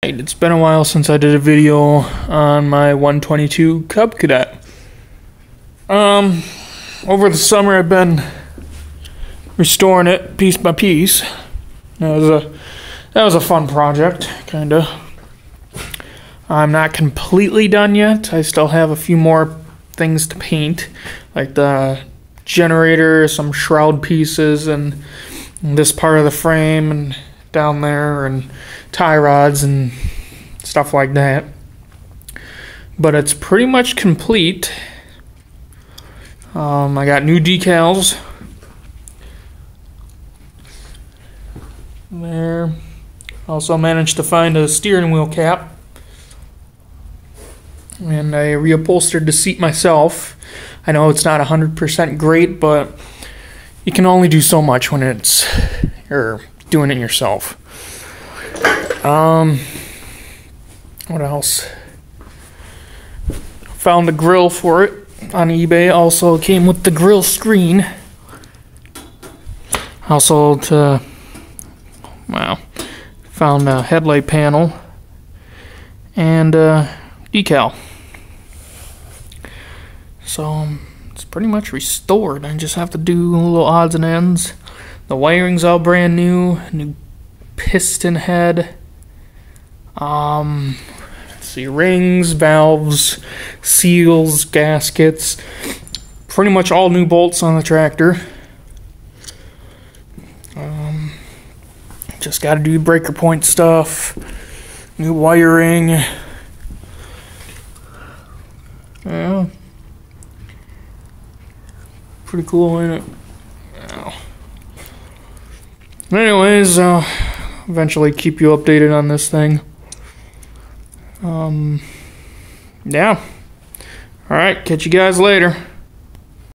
It's been a while since I did a video on my 122 Cub Cadet. Over the summer I've been restoring it piece by piece. That was a fun project, kinda. I'm not completely done yet. I still have a few more things to paint, like the generator, some shroud pieces, and this part of the frame, and down there, and tie rods and stuff like that. But it's pretty much complete. I got new decals there. Also managed to find a steering wheel cap, and I reupholstered the seat myself. I know it's not 100% great, but you can only do so much when you're doing it yourself. What else? Found a grill for it on eBay. Also came with the grill screen. Also found a headlight panel and decal. So it's pretty much restored. I just have to do little odds and ends. The wiring's all brand new piston head. Let's see, rings, valves, seals, gaskets. Pretty much all new bolts on the tractor. Just got to do breaker point stuff. New wiring. Yeah. Pretty cool, ain't it? Yeah. Anyways, eventually keep you updated on this thing. Yeah. Alright, catch you guys later.